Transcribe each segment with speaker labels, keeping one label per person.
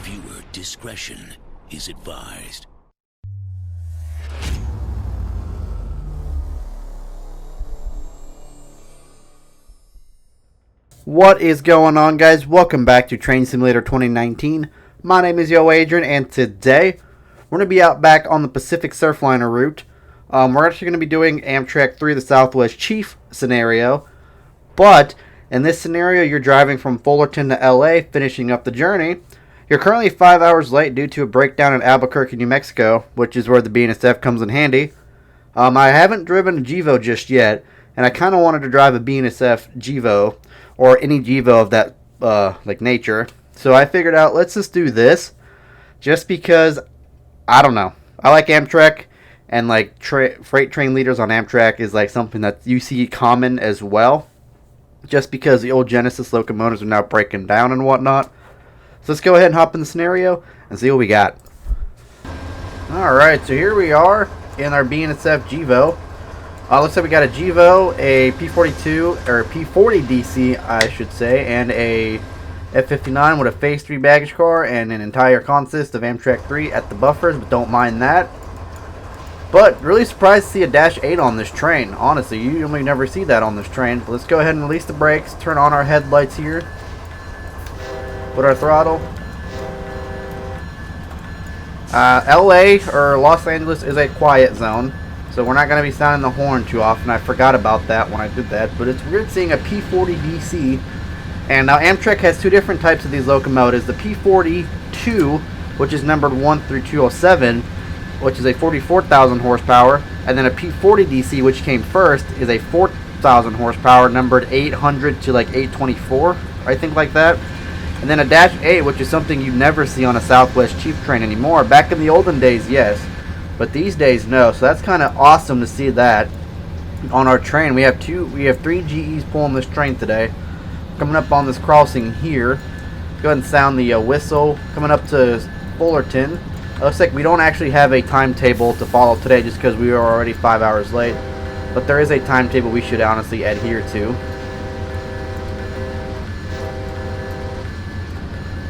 Speaker 1: Viewer discretion is advised.
Speaker 2: What is going on, guys? Welcome back to Train Simulator 2019. My name is YoAdrian, and today we're going to be out back on the Pacific Surfliner route. We're actually going to be doing Amtrak 3 the Southwest Chief scenario, but in this scenario you're driving from Fullerton to LA, finishing up the journey. You're currently 5 hours late due to a breakdown in Albuquerque, New Mexico, which is where the BNSF comes in handy. I haven't driven a GEVO just yet, and I kind of wanted to drive a BNSF GEVO, or any GEVO of that nature. So I figured out, let's just do this, just because, I don't know, I like Amtrak, and like freight train leaders on Amtrak is like something that you see common as well, just because the old Genesis locomotives are now breaking down and whatnot. So let's go ahead and hop in the scenario and see what we got. Alright, so here we are in our BNSF GEVO. Looks like we got a GEVO, a P42, or a P40 DC, I should say, and a F59 with a Phase 3 baggage car and an entire consist of Amtrak 3 at the buffers, but don't mind that. But really surprised to see a Dash 8 on this train. Honestly, you usually never see that on this train. Let's go ahead and release the brakes, turn on our headlights here, put our throttle. LA, or Los Angeles, is a quiet zone, so we're not going to be sounding the horn too often. I forgot about that when I did that, but it's weird seeing a P40 DC. And now Amtrak has two different types of these locomotives. The P42, which is numbered 1 through 207, which is a 44,000 horsepower, and then a P40 DC, which came first, is a 4,000 horsepower, numbered 800 to like 824, I think, like that. And then a Dash 8, which is something you never see on a Southwest Chief train anymore. Back in the olden days, yes, but these days, no. So that's kind of awesome to see that on our train. We have three GEs pulling this train today. Coming up on this crossing here, go ahead and sound the whistle. Coming up to Fullerton. Looks like we don't actually have a timetable to follow today, just because we are already 5 hours late. But there is a timetable we should honestly adhere to.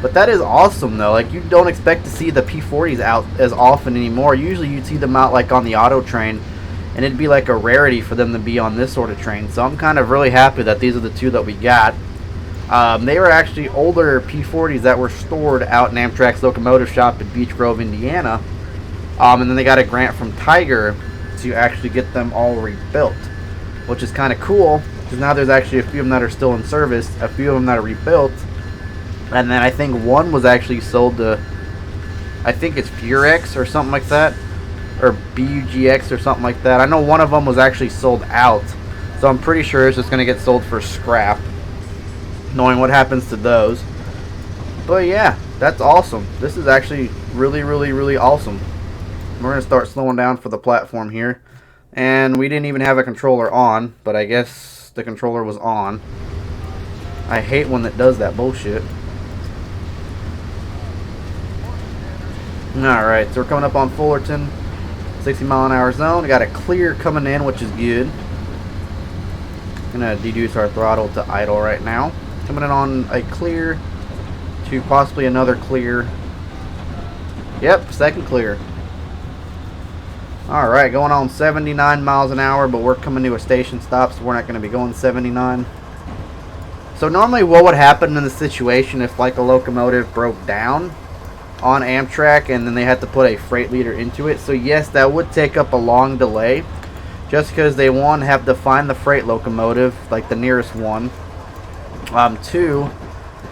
Speaker 2: But that is awesome, though. Like, you don't expect to see the P40s out as often anymore. Usually you'd see them out like on the auto train, and it'd be like a rarity for them to be on this sort of train. So I'm kind of really happy that these are the two that we got. They were actually older P40s that were stored out in Amtrak's locomotive shop in Beech Grove, Indiana. And then they got a grant from Tiger to actually get them all rebuilt, which is kind of cool, because now there's actually a few of them that are still in service, a few of them that are rebuilt. And then I think one was actually sold to, I think it's Furex or something like that, or BUGX or something like that. I know one of them was actually sold out, so I'm pretty sure it's just going to get sold for scrap, knowing what happens to those. But yeah, that's awesome. This is actually really, really, really awesome. We're going to start slowing down for the platform here. And we didn't even have a controller on, but I guess the controller was on. I hate when it does that bullshit. Alright, so we're coming up on Fullerton, 60-mile-an-hour zone. We got a clear coming in, which is good. Gonna deduce our throttle to idle right now. Coming in on a clear to possibly another clear. Yep, second clear. Alright, going on 79 miles an hour, but we're coming to a station stop, so we're not going to be going 79. So normally what would happen in the situation if like a locomotive broke down on Amtrak and then they had to put a freight leader into it? So yes, that would take up a long delay, just because they, one, have to find the freight locomotive, like the nearest one. Two,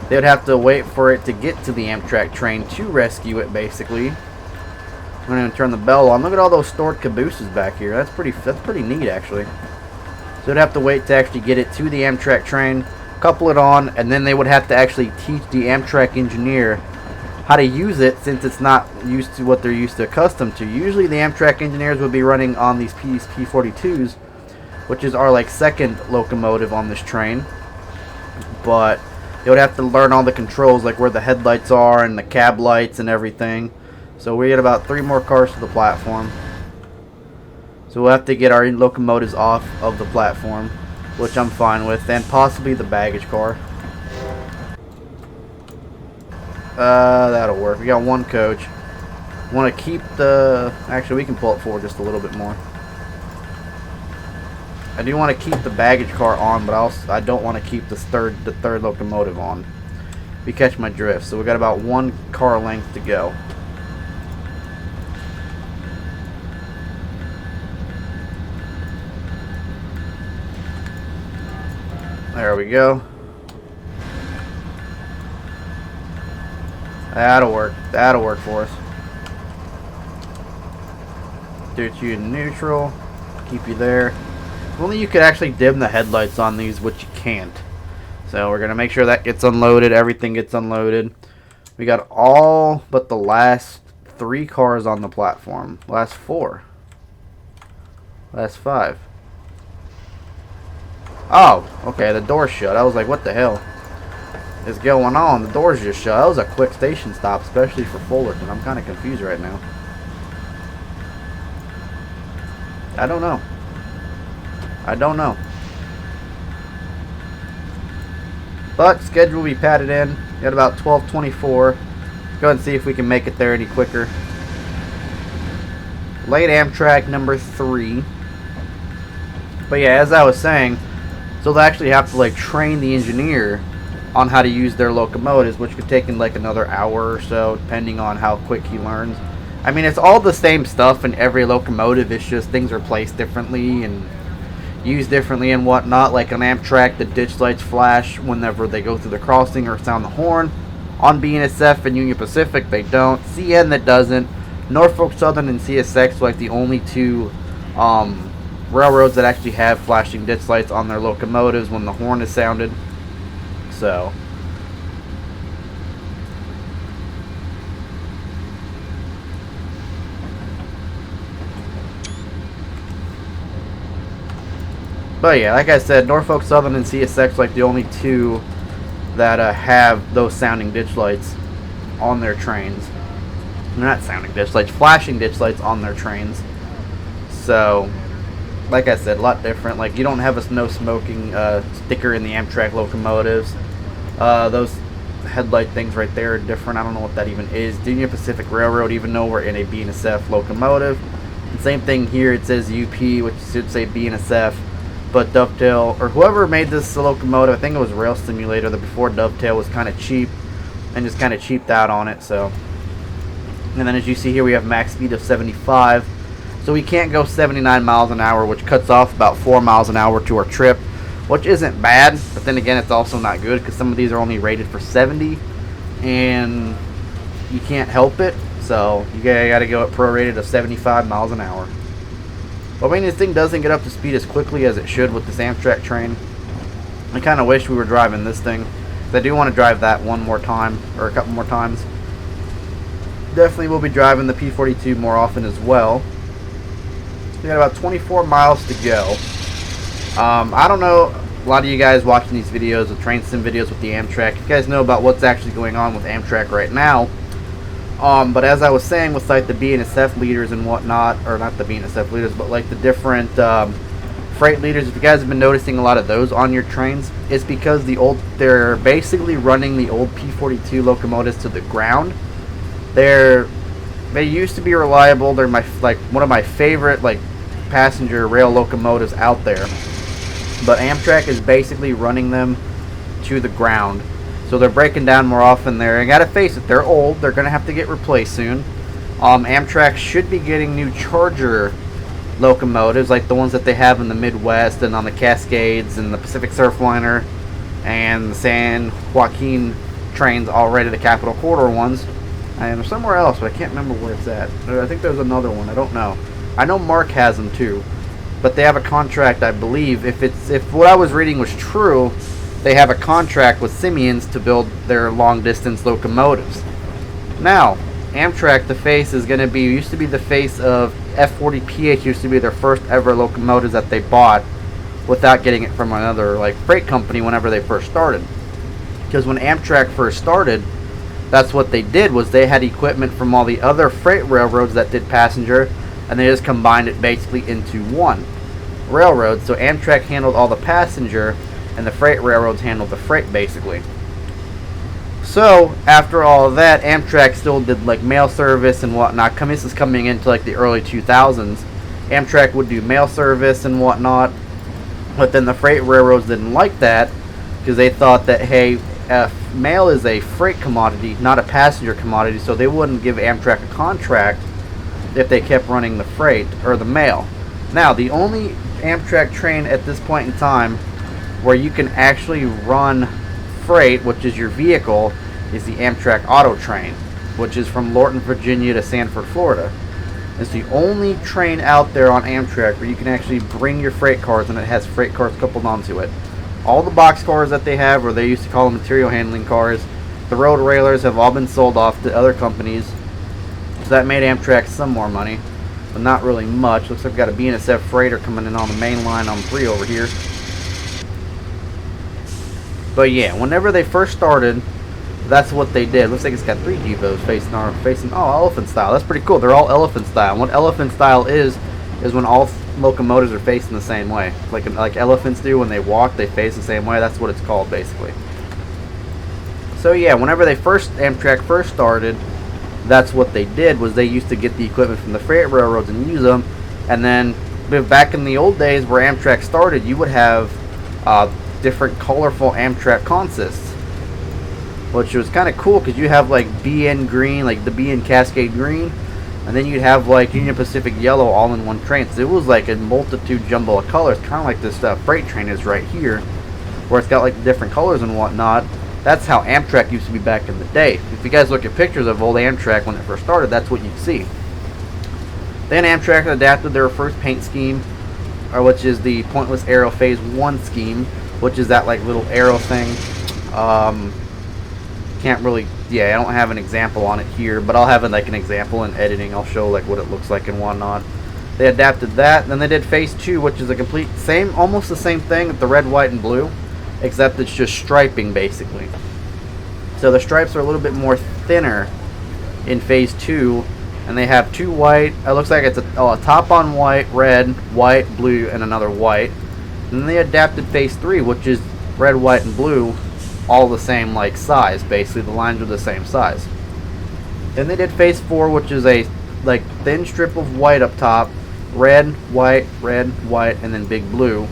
Speaker 2: they would have to wait for it to get to the Amtrak train to rescue it, basically. I'm going to turn the bell on. Look at all those stored cabooses back here. That's pretty neat, actually. So they'd have to wait to actually get it to the Amtrak train, couple it on, and then they would have to actually teach the Amtrak engineer how to use it, since it's not used to what they're accustomed to. Usually the Amtrak engineers would be running on these P42s, which is our like second locomotive on this train. But they would have to learn all the controls, like where the headlights are and the cab lights and everything. So we get about 3 more cars to the platform. So we'll have to get our locomotives off of the platform, which I'm fine with, and possibly the baggage car. That'll work. We got one coach. Want to keep the... Actually, we can pull it forward just a little bit more. I do want to keep the baggage car on, but I don't want to keep the third locomotive on. If you catch my drift. So we got about one car length to go. There we go. That'll work. That'll work for us. Do you in neutral. Keep you there. If only you could actually dim the headlights on these, which you can't. So we're going to make sure that gets unloaded. Everything gets unloaded. We got all but the last 3 cars on the platform. Last 4. Last 5. Oh, okay, the door's shut. I was like, what the hell is going on? The door's just shut. That was a quick station stop, especially for Fullerton. I'm kind of confused right now. I don't know. I don't know. But schedule will be padded in. Got about 12:24. Go ahead and see if we can make it there any quicker. Late Amtrak number 3. But yeah, as I was saying, so they'll actually have to like train the engineer on how to use their locomotives, which could take in like another hour or so, depending on how quick he learns. I mean, it's all the same stuff in every locomotive. It's just things are placed differently and used differently and whatnot. Like on Amtrak, the ditch lights flash whenever they go through the crossing or sound the horn. On BNSF and Union Pacific, they don't. CN, that doesn't. Norfolk Southern and CSX are like the only 2 railroads that actually have flashing ditch lights on their locomotives when the horn is sounded. So but yeah, like I said, Norfolk Southern and CSX are like the only 2 that have those sounding ditch lights on their trains. They're not sounding ditch lights, flashing ditch lights on their trains. So like I said, a lot different. Like, you don't have a no smoking sticker in the Amtrak locomotives. Those headlight things right there are different. I don't know what that even is. Union Pacific Railroad, even though we're in a BNSF locomotive. And same thing here. It says UP, which should say BNSF. But Dovetail, or whoever made this locomotive, I think it was Rail Simulator, that before Dovetail was kind of cheap and just kind of cheaped out on it. So, and then as you see here, we have max speed of 75. So we can't go 79 miles an hour, which cuts off about 4 miles an hour to our trip, which isn't bad. But then again, it's also not good because some of these are only rated for 70, and you can't help it. So you got to go at prorated of 75 miles an hour. But I mean, this thing doesn't get up to speed as quickly as it should with this Amtrak train. I kind of wish we were driving this thing. I do want to drive that one more time, or a couple more times. Definitely will be driving the P42 more often as well. We got about 24 miles to go. I don't know, a lot of you guys watching these videos, the train sim videos with the Amtrak, you guys know about what's actually going on with Amtrak right now. But as I was saying with like the BNSF leaders and whatnot, or not the BNSF leaders, but like the different freight leaders, if you guys have been noticing a lot of those on your trains, it's because they're basically running the old P42 locomotives to the ground. They used to be reliable. They're one of my favorite like passenger rail locomotives out there. But Amtrak is basically running them to the ground. So they're breaking down more often there. I gotta face it, they're old. They're gonna have to get replaced soon. Amtrak should be getting new Charger locomotives, like the ones that they have in the Midwest and on the Cascades and the Pacific Surfliner and the San Joaquin trains already, the Capital Corridor ones. And somewhere else, but I can't remember where it's at. I think there's another one. I don't know. I know Mark has them too, but they have a contract, I believe. If what I was reading was true, they have a contract with Siemens to build their long-distance locomotives. Now, Amtrak, the face is going to be, used to be the face of F40PH, used to be their first ever locomotives that they bought without getting it from another like freight company whenever they first started. Because when Amtrak first started, that's what they did, was they had equipment from all the other freight railroads that did passenger, and they just combined it basically into one railroad. So Amtrak handled all the passenger, and the freight railroads handled the freight basically. So after all of that, Amtrak still did like mail service and whatnot. This is coming into like the early 2000s. Amtrak would do mail service and whatnot, but then the freight railroads didn't like that because they thought that, hey, mail is a freight commodity, not a passenger commodity, so they wouldn't give Amtrak a contract if they kept running the freight or the mail. Now, the only Amtrak train at this point in time where you can actually run freight, which is your vehicle, is the Amtrak Auto Train, which is from Lorton, Virginia to Sanford, Florida. It's the only train out there on Amtrak where you can actually bring your freight cars, and it has freight cars coupled onto it. All the box cars that they have, or they used to call them material handling cars, the road railers have all been sold off to other companies. So that made Amtrak some more money, but not really much. Looks like we've got a BNSF freighter coming in on the main line on 3 over here. But yeah, whenever they first started, that's what they did. Looks like it's got 3 GEVOs facing elephant style. That's pretty cool. They're all elephant style. And what elephant style is when all locomotives are facing the same way. Like elephants do when they walk, they face the same way. That's what it's called, basically. So yeah, whenever Amtrak first started, that's what they did, was they used to get the equipment from the freight railroads and use them. And then back in the old days where Amtrak started, you would have different colorful Amtrak consists, which was kind of cool because you have like BN green, like the BN Cascade green, and then you'd have like Union Pacific yellow all in one train. So it was like a multitude jumble of colors, kind of like this freight train is right here, where it's got like different colors and whatnot. That's how Amtrak used to be back in the day. If you guys look at pictures of old Amtrak when it first started, that's what you'd see. Then Amtrak adapted their first paint scheme, which is the Pointless Arrow Phase 1 scheme, which is that like little arrow thing. Can't really, I don't have an example on it here, but I'll have like an example in editing. I'll show like what it looks like and whatnot. They adapted that, and then they did Phase 2, which is a complete almost the same thing with the red, white, and blue, except it's just striping basically. So the stripes are a little bit more thinner in Phase 2, and they have 2 white. It looks like it's a top on white, red, white, blue, and another white. And then they adapted Phase 3, which is red, white, and blue, all the same like size. Basically, the lines are the same size. Then they did Phase 4, which is a like thin strip of white up top, red, white, and then big blue.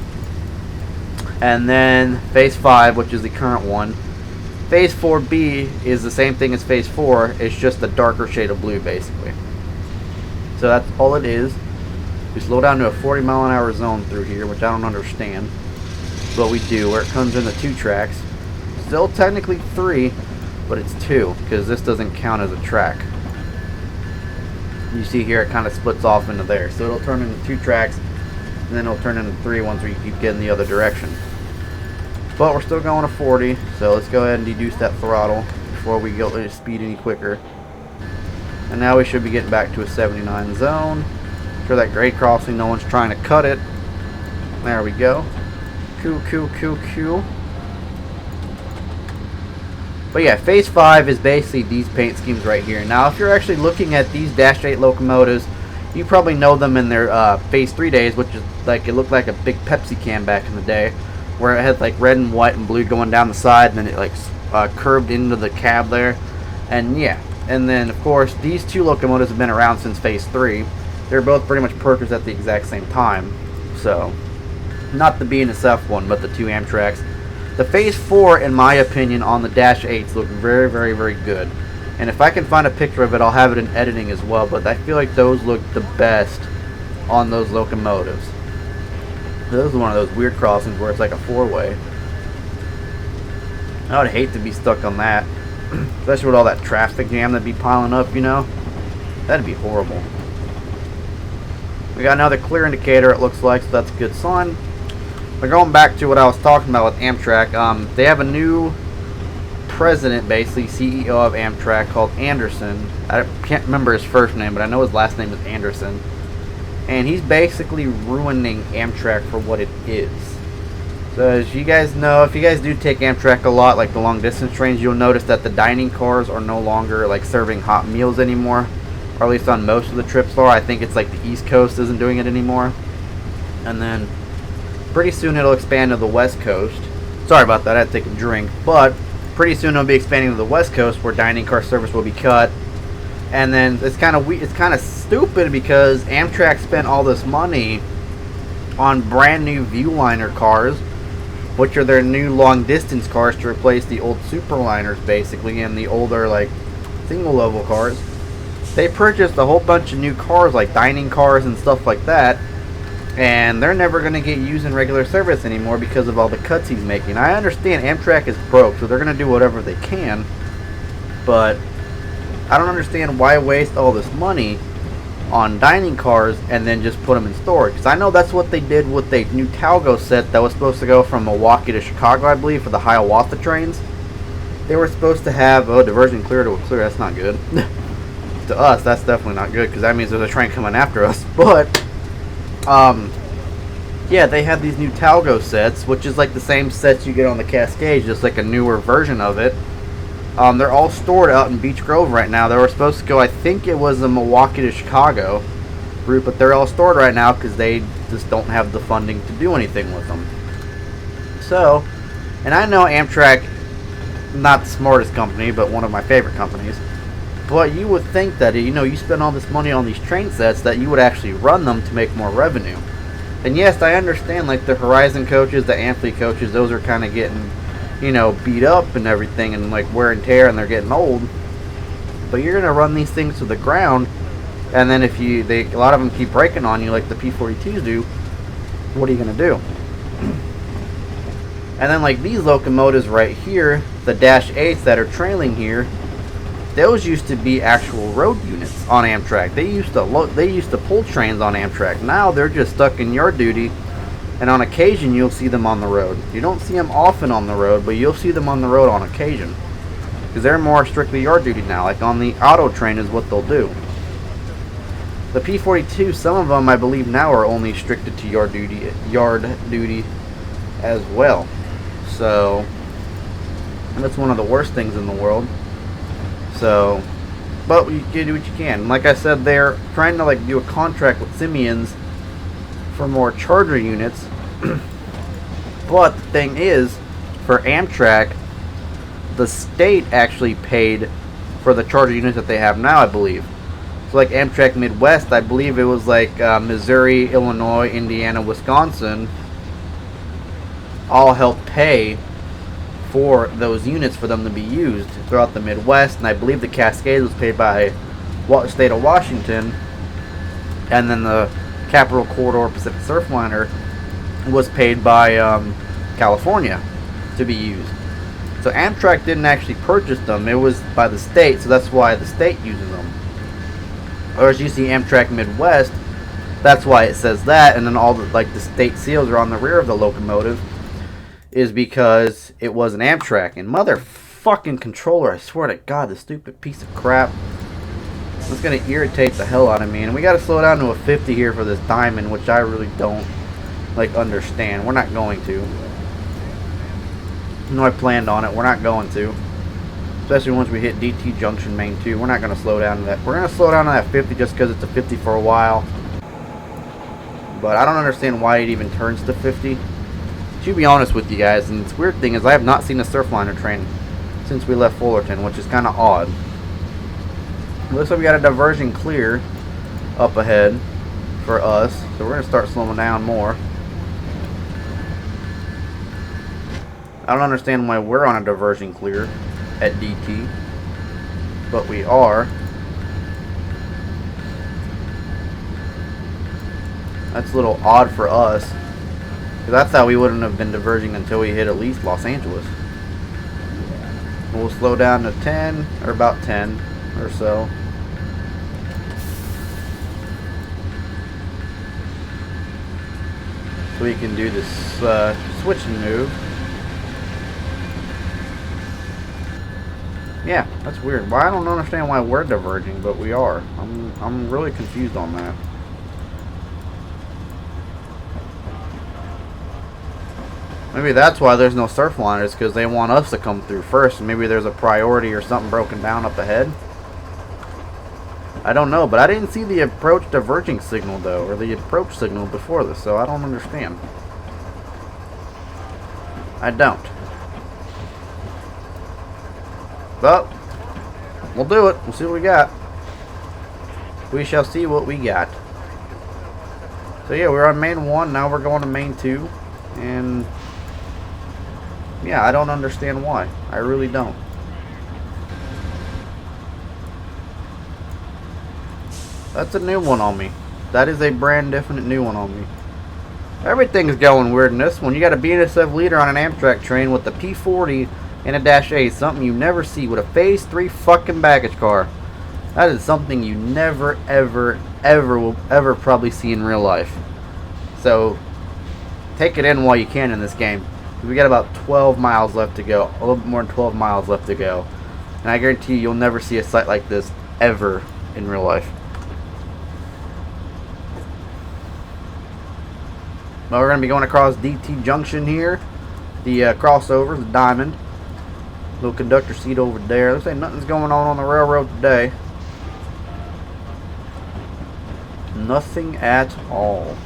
Speaker 2: And then Phase 5, which is the current one. Phase 4B is the same thing as Phase 4. It's just a darker shade of blue, basically. So that's all it is. We slow down to a 40-mile-an-hour zone through here, which I don't understand, but we do, where it comes in the 2 tracks. Still technically 3, but it's 2 because this doesn't count as a track. You see here it kind of splits off into there, so it'll turn into 2 tracks, and then it'll turn into 3 once we keep getting the other direction. But we're still going to 40, so let's go ahead and deduce that throttle before we go to speed any quicker. And now we should be getting back to a 79 zone. For that grade crossing, no one's trying to cut it. There we go. Cool. But yeah, Phase 5 is basically these paint schemes right here. Now, if you're actually looking at these Dash 8 locomotives, you probably know them in their Phase 3 days, which is like, it looked like a big Pepsi can back in the day, where it had like red and white and blue going down the side, and then it like curved into the cab there. And yeah, and then of course these 2 locomotives have been around since Phase 3. They're both pretty much purchased at the exact same time. So, not the BNSF one, but the 2 Amtraks. The Phase 4, in my opinion, on the Dash 8s look very, very, very good. And if I can find a picture of it, I'll have it in editing as well. But I feel like those look the best on those locomotives. This is one of those weird crossings where it's like a 4-way. I would hate to be stuck on that. Especially with all that traffic jam that'd be piling up, you know. That'd be horrible. We got another clear indicator, it looks like, so that's a good sign. But going back to what I was talking about with Amtrak, they have a new president, basically, CEO of Amtrak, called Anderson. I can't remember his first name, but I know his last name is Anderson. And he's basically ruining Amtrak for what it is. So as you guys know, if you guys do take Amtrak a lot, like the long distance trains, you'll notice that the dining cars are no longer like serving hot meals anymore. Or at least on most of the trips, or I think it's like the East Coast isn't doing it anymore. And then pretty soon it'll expand to the West Coast. Sorry about that, I had to take a drink. But pretty soon it'll be expanding to the West Coast, where dining car service will be cut. And then it's kind of stupid because Amtrak spent all this money on brand new Viewliner cars, which are their new long distance cars to replace the old Superliners basically, and the older like single level cars. They purchased a whole bunch of new cars, like dining cars and stuff like that, and they're never going to get used in regular service anymore because of all the cuts he's making. I understand Amtrak is broke, so they're going to do whatever they can, but I don't understand why waste all this money on dining cars and then just put them in storage. Because I know that's what they did with the new Talgo set that was supposed to go from Milwaukee to Chicago, I believe, for the Hiawatha trains. They were supposed to have, diversion clear to a clear. That's not good. To us, that's definitely not good, because that means there's a train coming after us. But, yeah, they had these new Talgo sets, which is like the same sets you get on the Cascade, just like a newer version of it. They're all stored out in Beech Grove right now. They were supposed to go, I think it was a Milwaukee to Chicago route, but they're all stored right now because they just don't have the funding to do anything with them. So, and I know Amtrak, not the smartest company, but one of my favorite companies. But you would think that, you spend all this money on these train sets, that you would actually run them to make more revenue. And yes, I understand, like the Horizon coaches, the Ampli coaches, those are kind of getting, beat up and everything, and like wear and tear, and they're getting old. But you're gonna run these things to the ground, and then if a lot of them keep breaking on you, like the P42s do, what are you gonna do? And then like these locomotives right here, the Dash 8s that are trailing here, those used to be actual road units on Amtrak. They used to pull trains on Amtrak. Now they're just stuck in yard duty, and on occasion you'll see them on the road. You don't see them often on the road, but you'll see them on the road on occasion, because they're more strictly yard duty now. Like on the auto train is what they'll do. The P42, some of them I believe now are only restricted to yard duty as well. So that's one of the worst things in the world. So, but you can do what you can. Like I said, they're trying to like do a contract with Simeon's for more charger units. But the thing is, for Amtrak, the state actually paid for the charger units that they have now, I believe. So like Amtrak Midwest, I believe it was like Missouri, Illinois, Indiana, Wisconsin all helped pay for those units for them to be used throughout the Midwest. And I believe the Cascade was paid by the state of Washington, and then the Capital Corridor Pacific Surfliner was paid by California to be used. So Amtrak didn't actually purchase them, it was by the state, so that's why the state uses them. Or as you see Amtrak Midwest, that's why it says that, and then all the state seals are on the rear of the locomotive, is because it was an Amtrak. And motherfucking controller, I swear to God, this stupid piece of crap. It's going to irritate the hell out of me. And we got to slow down to a 50 here for this diamond, which I really don't understand. We're not going to. I planned on it. We're not going to. Especially once we hit DT Junction Main 2. We're not going to slow down to that. We're going to slow down to that 50 just because it's a 50 for a while. But I don't understand why it even turns to 50. To be honest with you guys, and the weird thing is I have not seen a Surfliner train since we left Fullerton, which is kind of odd. Looks like we got a diversion clear up ahead for us, so we're going to start slowing down more. I don't understand why we're on a diversion clear at DT, but we are. That's a little odd for us, because I thought we wouldn't have been diverging until we hit at least Los Angeles. We'll slow down to 10, or about 10 or so. So we can do this switching move. Yeah, that's weird. Well, I don't understand why we're diverging, but we are. I'm really confused on that. Maybe that's why there's no Surfliners, because they want us to come through first, and maybe there's a priority or something broken down up ahead. I don't know, but I didn't see the approach diverging signal though, or the approach signal before this, so I don't understand. I don't. But we'll do it. We'll see what we got. We shall see what we got. So yeah, we're on main 1. Now we're going to main 2. And yeah, I don't understand why. I really don't. That's a new one on me. That is a brand definite new one on me. Everything's going weird in this one. You got a BNSF leader on an Amtrak train with the P40 and a Dash A. Something you never see with a Phase 3 fucking baggage car. That is something you never, ever, ever will ever probably see in real life. So, take it in while you can in this game. We got about 12 miles left to go. A little bit more than 12 miles left to go. And I guarantee you'll never see a sight like this ever in real life. Well, we're going to be going across DT Junction here. The crossover, the diamond. Little conductor seat over there. Looks like nothing's going on the railroad today. Nothing at all.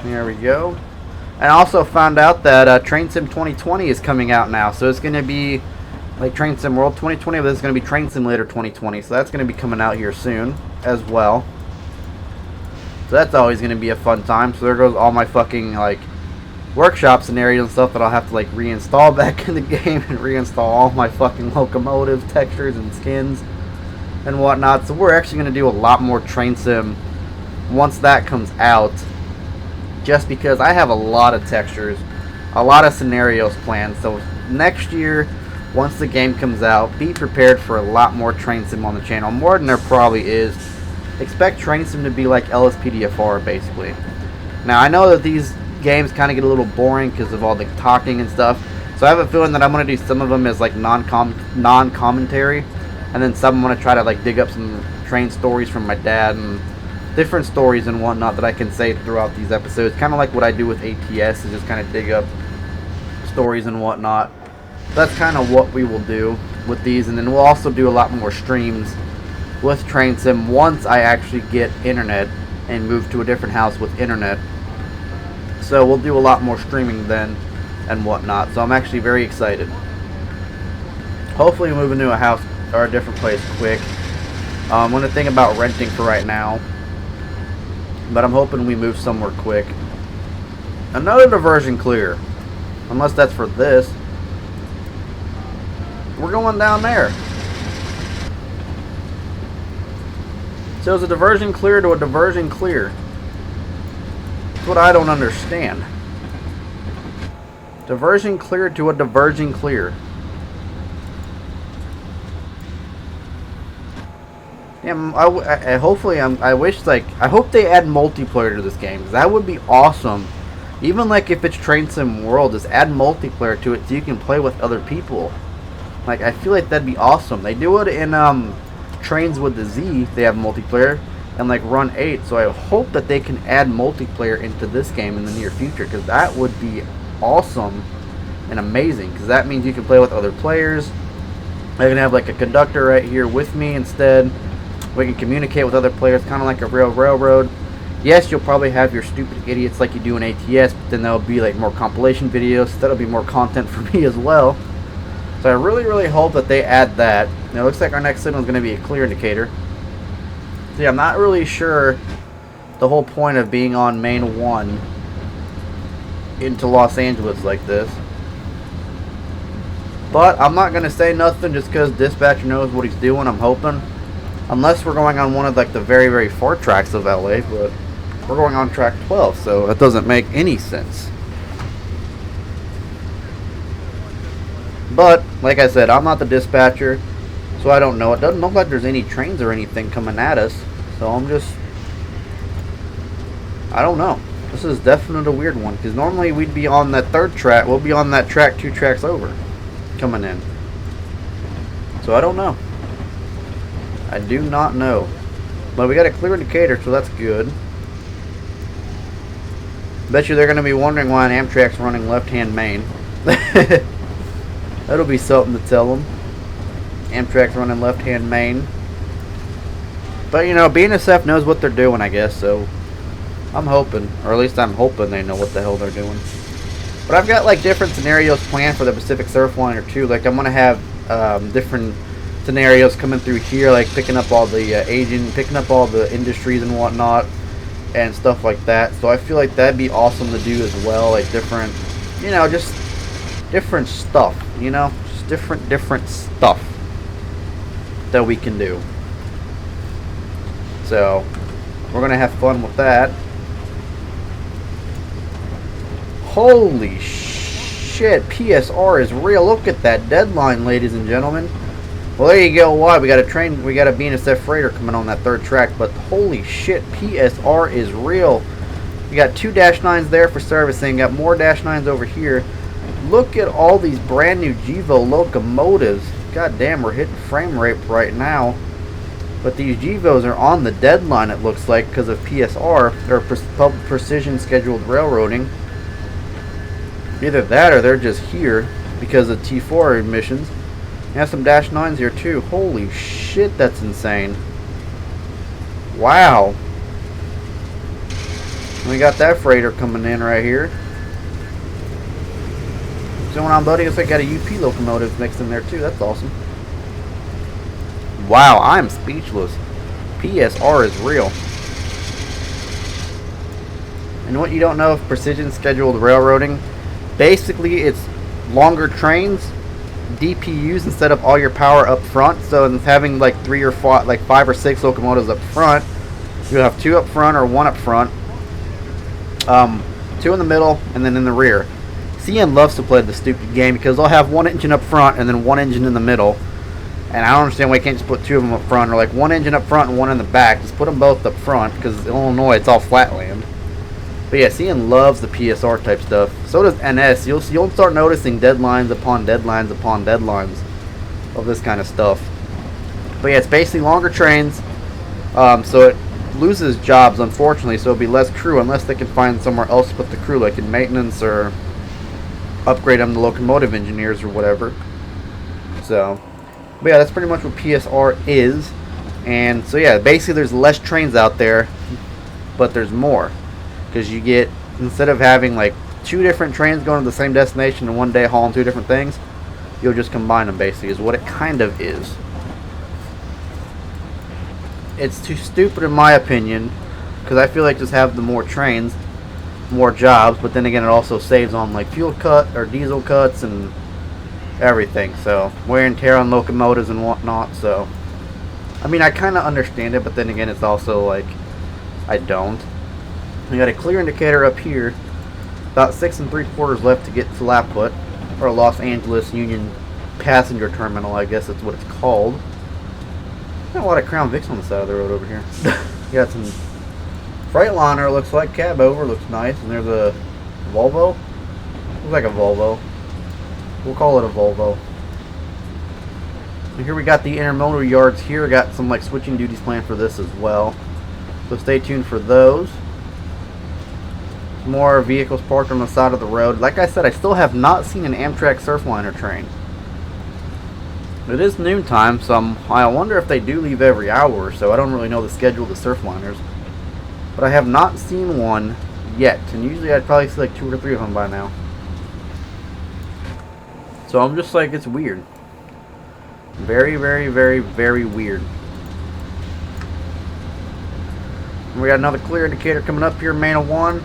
Speaker 2: There we go. And I also found out that Train Sim 2020 is coming out now. So it's going to be like Train Sim World 2020, but it's going to be Train Simulator 2020. So that's going to be coming out here soon as well. So that's always going to be a fun time. So there goes all my fucking like workshop scenarios and stuff that I'll have to like reinstall back in the game and reinstall all my fucking locomotive textures and skins and whatnot. So we're actually going to do a lot more Train Sim once that comes out, just because I have a lot of textures, a lot of scenarios planned. So next year, once the game comes out, be prepared for a lot more Train Sim on the channel, more than there probably is. Expect Train Sim to be like LSPDFR basically. Now I know that these games kind of get a little boring because of all the talking and stuff, so I have a feeling that I'm going to do some of them as like non-commentary, and then some I'm going to try to like dig up some train stories from my dad and different stories and whatnot that I can say throughout these episodes, kind of like what I do with ATS, is just kind of dig up stories and whatnot. That's kind of what we will do with these, and then we'll also do a lot more streams with Train Sim once I actually get internet and move to a different house with internet. So we'll do a lot more streaming then and whatnot. So I'm actually very excited. Hopefully we move into a house or a different place quick. I'm going to think about renting for right now, but I'm hoping we move somewhere quick. Another diversion clear, unless that's for this. We're going down there. So is a diversion clear to a diversion clear? That's what I don't understand. Diversion clear to a diversion clear. Yeah, I wish, like, I hope they add multiplayer to this game, because that would be awesome. Even like if it's Train Sim World, just add multiplayer to it so you can play with other people. Like, I feel like that'd be awesome. They do it in Trains with the Z, they have multiplayer, and like Run 8, so I hope that they can add multiplayer into this game in the near future, because that would be awesome and amazing, because that means you can play with other players. I can have like a conductor right here with me instead. We can communicate with other players, kind of like a real railroad. Yes, you'll probably have your stupid idiots like you do in ATS, but then there'll be like more compilation videos, so that'll be more content for me as well. So I really, really hope that they add that. Now it looks like our next signal is going to be a clear indicator. See, I'm not really sure the whole point of being on main 1 into Los Angeles like this. But I'm not going to say nothing just because dispatcher knows what he's doing, I'm hoping. Unless we're going on one of like the very, very far tracks of LA, but we're going on track 12, so that doesn't make any sense. But, like I said, I'm not the dispatcher, so I don't know. It doesn't look like there's any trains or anything coming at us, so I don't know. This is definitely a weird one, because normally we'd be on that third track. We'll be on that track 2 tracks over coming in. So I don't know. I do not know. But we got a clear indicator, so that's good. Bet you they're going to be wondering why an Amtrak's running left-hand main. That'll be something to tell them. Amtrak's running left-hand main. But, you know, BNSF knows what they're doing, I guess, so I'm hoping. Or at least I'm hoping they know what the hell they're doing. But I've got like different scenarios planned for the Pacific Surfliner too. Like I'm gonna have different scenarios coming through here, like picking up all the picking up all the industries and whatnot, and stuff like that. So I feel like that'd be awesome to do as well. Like different, you know, just different stuff. You know, just different stuff that we can do. So we're gonna have fun with that. Holy shit, PSR is real. Look at that deadline, ladies and gentlemen. Well, there you go. Why? We got a BNSF freighter coming on that third track, but holy shit, PSR is real. We got 2 -9s there for servicing, got more -9s over here. Look at all these brand new GEVO locomotives. God damn, we're hitting frame rate right now. But these GEVOs are on the deadline, it looks like, because of PSR, or Precision Scheduled Railroading. Either that or they're just here because of T4 emissions. You have some -9s here too. Holy shit, that's insane. Wow. We got that freighter coming in right here. What's going on, buddy? Looks like I got a UP locomotive mixed in there too. That's awesome. Wow, I'm speechless. PSR is real. And what you don't know of Precision Scheduled Railroading, basically it's longer trains, DPUs instead of all your power up front. So instead of having like 5 or 6 locomotives up front, you'll have 2 up front or 1 up front, 2 in the middle, and then in the rear. CN loves to play this stupid game because they'll have 1 engine up front and then 1 engine in the middle. And I don't understand why you can't just put 2 of them up front, or like 1 engine up front and 1 in the back. Just put them both up front, because in Illinois it's all flatland. But yeah, CN loves the PSR type stuff. So does NS. You'll start noticing deadlines upon deadlines upon deadlines of this kind of stuff. But yeah, it's basically longer trains. So it loses jobs, unfortunately. So it'll be less crew unless they can find somewhere else to put the crew, like in maintenance, or upgrade them to locomotive engineers or whatever. So, but yeah, that's pretty much what PSR is. And so yeah, basically there's less trains out there, but there's more. Because you get, instead of having like 2 different trains going to the same destination in one day hauling 2 different things, you'll just combine them, basically, is what it kind of is. It's too stupid in my opinion, because I feel like just have the more trains, more jobs, but then again it also saves on like fuel cut or diesel cuts and everything, so wear and tear on locomotives and whatnot. So I mean, I kind of understand it, but then again it's also like I don't. We got a clear indicator up here, about 6 3/4 left to get to Laput, or Los Angeles Union Passenger Terminal, I guess that's what it's called. Got a lot of Crown Vics on the side of the road over here. You got some Freightliner, looks like. Cab over, looks nice. And there's a Volvo. Looks like a Volvo. We'll call it a Volvo. And here we got the intermodal yards here. Got some like switching duties planned for this as well. So stay tuned for those. More vehicles parked on the side of the road. Like I said, I still have not seen an Amtrak Surfliner train. It is noontime, so I wonder if they do leave every hour or so. I don't really know the schedule of the Surfliners. But I have not seen one yet. And usually I'd probably see like 2 or 3 of them by now. So I'm just like, it's weird. Very, very, very, very weird. And we got another clear indicator coming up here, main of 1.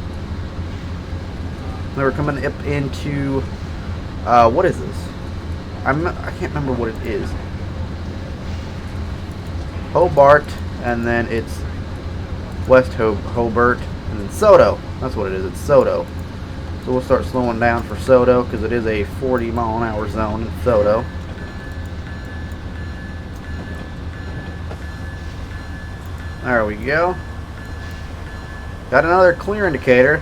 Speaker 2: Then we're coming up into, what is this? I can't remember what it is. Hobart, and then it's West Hobart, and then Soto. That's what it is, it's Soto. So we'll start slowing down for Soto, because it is a 40-mile-an-hour zone in Soto. There we go. Got another clear indicator.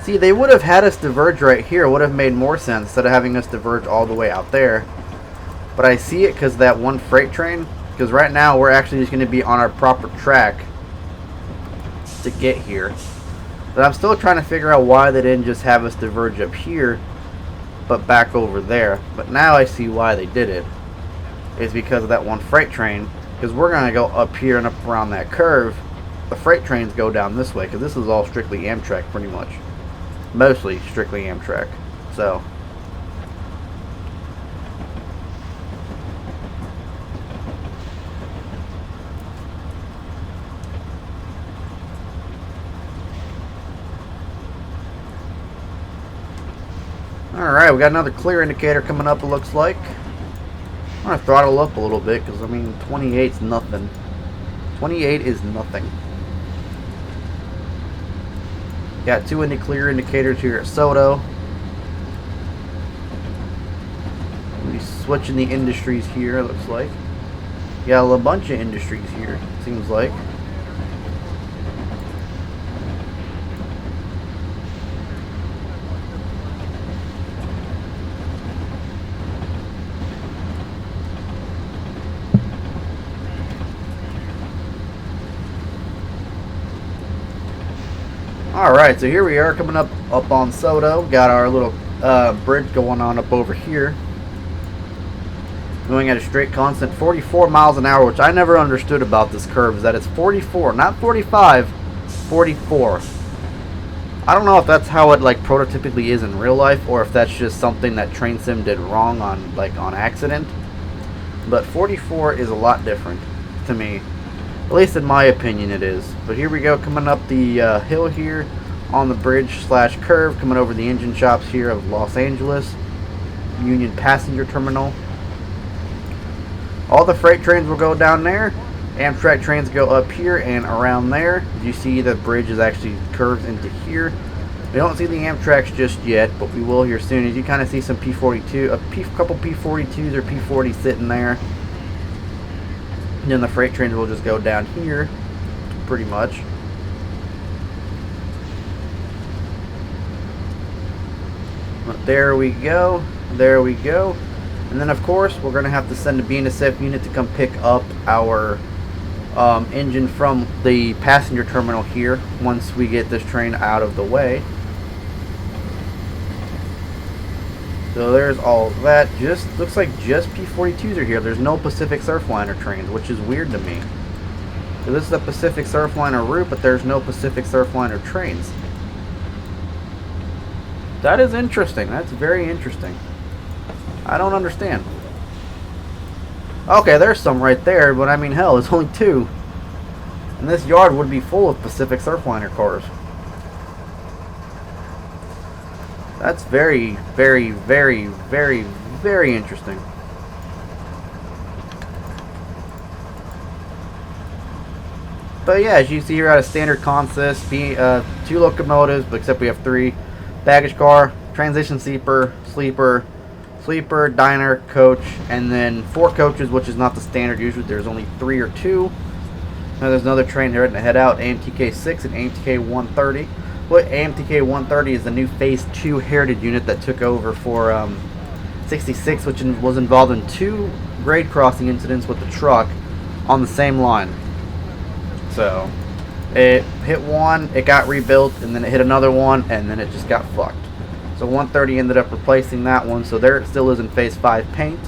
Speaker 2: See, they would have had us diverge right here. It would have made more sense instead of having us diverge all the way out there. But I see it because that one freight train. Because right now we're actually just going to be on our proper track to get here. But I'm still trying to figure out why they didn't just have us diverge up here, but back over there. But now I see why they did it. It's because of that one freight train. Because we're going to go up here and up around that curve. The freight trains go down this way, because this is all strictly Amtrak pretty much. Mostly strictly Amtrak. So alright, we got another clear indicator coming up, it looks like. I'm going to throttle up a little bit because, I mean, 28's nothing. 28 is nothing. Got two clear indicators here at Soto. We'll be switching the industries here, it looks like. Got a bunch of industries here, it seems like. Alright, so here we are coming up on Soto. Got our little bridge going on up over here. Going at a straight constant 44 miles an hour, which I never understood about this curve, is that it's 44, not 45, 44. I don't know if that's how it like prototypically is in real life, or if that's just something that Train Sim did wrong on accident. But 44 is a lot different to me. At least in my opinion it is. But here we go, coming up the hill here on the bridge slash curve, coming over the engine shops here of Los Angeles Union Passenger Terminal. All the freight trains will go down there. Amtrak trains go up here and around there. You see the bridge is actually curves into here. We don't see the Amtraks just yet, but we will here soon. As you kind of see some P42, couple P42s or P40s sitting there. And then the freight trains will just go down here, pretty much. But there we go. There we go. And then, of course, we're going to have to send a BNSF unit to come pick up our engine from the passenger terminal here once we get this train out of the way. So there's all of that. Just looks like just P42s are here. There's no Pacific Surfliner trains, which is weird to me. So this is a Pacific Surfliner route, but there's no Pacific Surfliner trains. That is interesting. That's very interesting. I don't understand. Okay, there's some right there, but I mean, hell, it's only two. And this yard would be full of Pacific Surfliner cars. That's very, very, very, very, very interesting. But yeah, as you see here at a standard consist, two locomotives, but except we have three. Baggage car, transition sleeper, diner, coach, and then 4 coaches, which is not the standard. Usually there's only 3 or 2. Now there's another train here to head out, AMTK 6 and AMTK 130. What AMTK 130 is the new Phase 2 Heritage unit that took over for 66, which was involved in 2 grade crossing incidents with the truck on the same line. So it hit one, it got rebuilt, and then it hit another one, and then it just got fucked. So 130 ended up replacing that one, so there it still is in Phase 5 paint.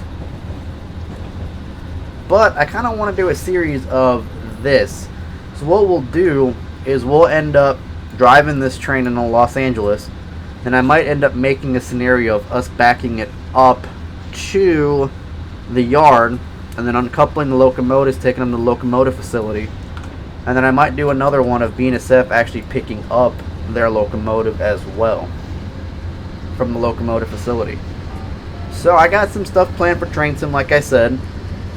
Speaker 2: But I kind of want to do a series of this. So what we'll do is we'll end up driving this train in Los Angeles, and I might end up making a scenario of us backing it up to the yard, and then uncoupling the locomotives, taking them to the locomotive facility. And then I might do another one of BNSF actually picking up their locomotive as well from the locomotive facility. So I got some stuff planned for Train Sim, like I said.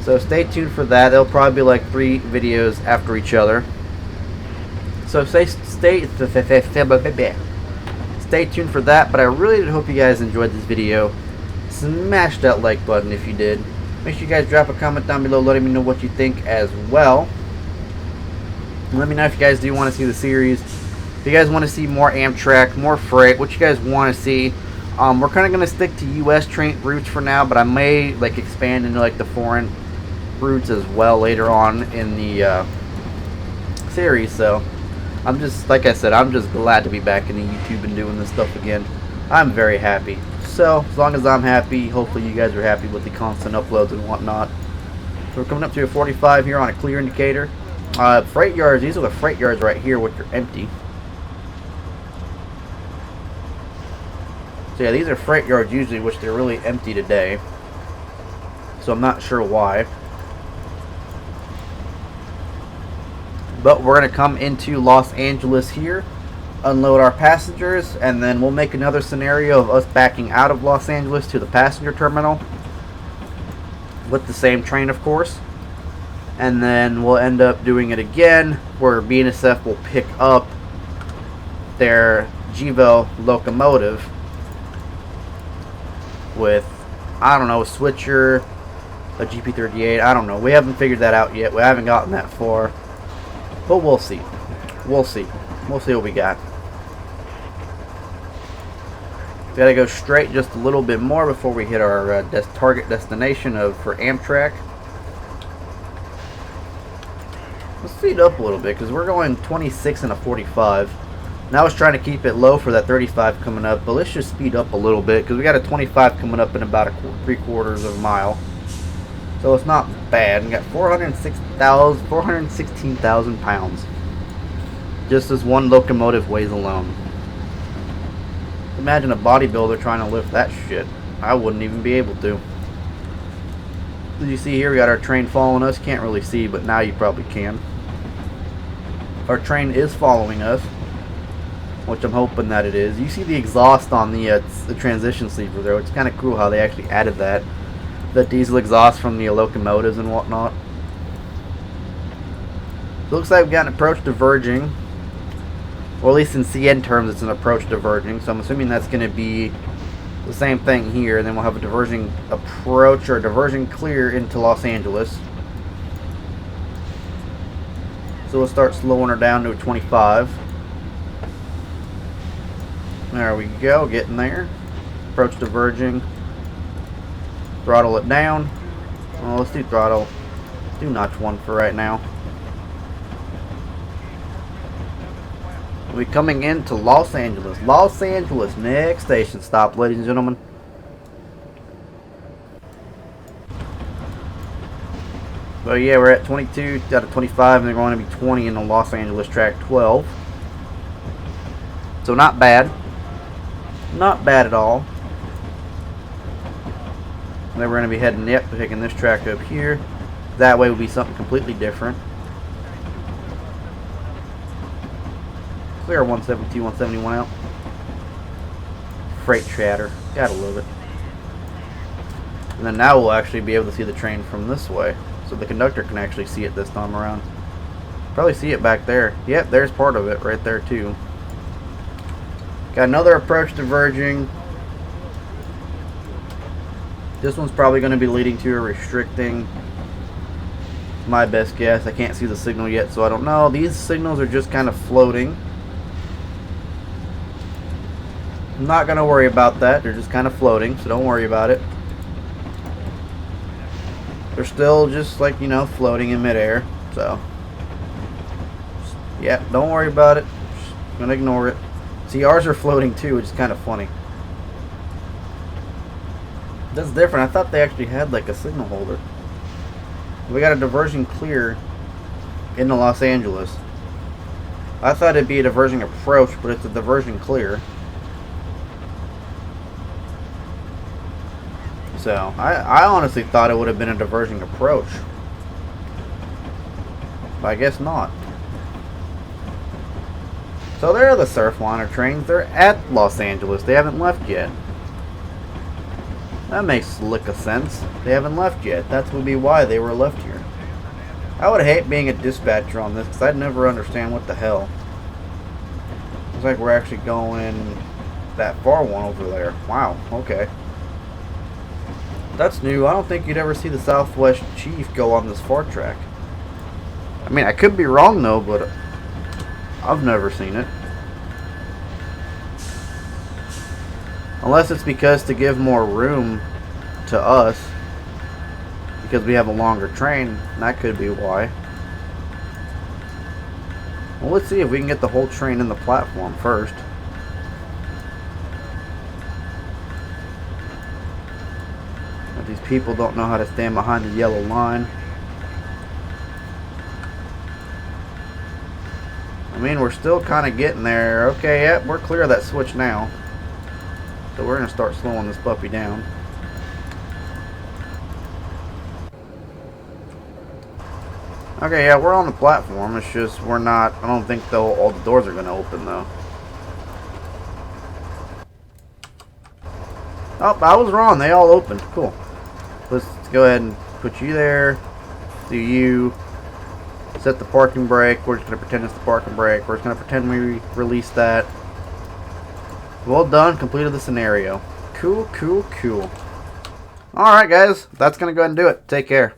Speaker 2: So stay tuned for that. There'll probably be like 3 videos after each other. So stay tuned for that. But I really did hope you guys enjoyed this video. Smash that like button if you did. Make sure you guys drop a comment down below letting me know what you think as well. Let me know if you guys do want to see the series. If you guys want to see more Amtrak, more freight, what you guys want to see. We're kind of going to stick to U.S. train routes for now, but I may like expand into like the foreign routes as well later on in the series. So I'm just, like I said, I'm just glad to be back in the YouTube and doing this stuff again. I'm very happy. So as long as I'm happy, hopefully you guys are happy with the constant uploads and whatnot. So we're coming up to a 45 here on a clear indicator. Freight yards, these are the freight yards right here, which are empty. So yeah, these are freight yards usually, which they're really empty today. So I'm not sure why. But we're going to come into Los Angeles here, unload our passengers, and then we'll make another scenario of us backing out of Los Angeles to the passenger terminal with the same train, of course. And then we'll end up doing it again where BNSF will pick up their GEVO locomotive with, I don't know, a switcher, a GP38, I don't know. We haven't figured that out yet. We haven't gotten that far. But we'll see. We'll see. We'll see what we got. Gotta go straight just a little bit more before we hit our target destination for Amtrak. Let's speed up a little bit because we're going 26 and a 45. Now I was trying to keep it low for that 35 coming up, but let's just speed up a little bit because we got a 25 coming up in about 3/4 of a mile. So it's not bad. We got 416,000 pounds. Just as one locomotive weighs alone. Imagine a bodybuilder trying to lift that shit. I wouldn't even be able to. Did you see here? We got our train following us. Can't really see, but now you probably can. Our train is following us, which I'm hoping that it is. You see the exhaust on the transition sleeper there. It's kind of cool how they actually added that. The diesel exhaust from the locomotives and whatnot. So looks like we've got an approach diverging. Or at least in CN terms, it's an approach diverging. So I'm assuming that's going to be the same thing here. And then we'll have a diverging approach or a diverging clear into Los Angeles. So we'll start slowing her down to a 25. There we go, getting there. Approach diverging. Throttle it down. Well, let's do throttle. Do notch 1 for right now. We'll be coming into Los Angeles. Los Angeles, next station stop, ladies and gentlemen. So yeah, we're at 22 out of 25, and they're going to be 20 in the Los Angeles track 12. So not bad. Not bad at all. And then we're going to be heading, picking this track up here. That way will be something completely different. Clear 172, 171 out. Freight chatter. Gotta love it. And then now we'll actually be able to see the train from this way. So the conductor can actually see it this time around. Probably see it back there. Yep, there's part of it right there too. Got another approach diverging. This one's probably going to be leading to a restricting. My best guess. I can't see the signal yet, so I don't know. These signals are just kind of floating. I'm not going to worry about that. They're just kind of floating, so don't worry about it. They're still just like, you know, floating in midair. So, yeah, don't worry about it. Just going to ignore it. See, ours are floating too, which is kind of funny. That's different. I thought they actually had like a signal holder. We got a diversion clear into Los Angeles. I thought it'd be a diversion approach, but it's a diversion clear. So, I honestly thought it would have been a diversion approach. But I guess not. So there are the Surfliner trains. They're at Los Angeles. They haven't left yet. That makes a lick of sense. They haven't left yet. That would be why they were left here. I would hate being a dispatcher on this because I'd never understand what the hell. Looks like we're actually going that far one over there. Wow, okay. That's new. I don't think you'd ever see the Southwest Chief go on this far track. I mean, I could be wrong though, but I've never seen it. Unless it's because to give more room to us, because we have a longer train, that could be why. Well, let's see if we can get the whole train in the platform first. But these people don't know how to stand behind the yellow line. I mean, we're still kind of getting there. Okay, yep, we're clear of that switch now. So we're going to start slowing this puppy down. Okay, yeah, we're on the platform. It's just we're not. I don't think all the doors are going to open though. Oh, I was wrong. They all opened. Cool. Let's go ahead and put you there. Do you set the parking brake? We're just going to pretend it's the parking brake. We're just going to pretend we released that. Well done. Completed the scenario. Cool, cool, cool. Alright, guys. That's going to go ahead and do it. Take care.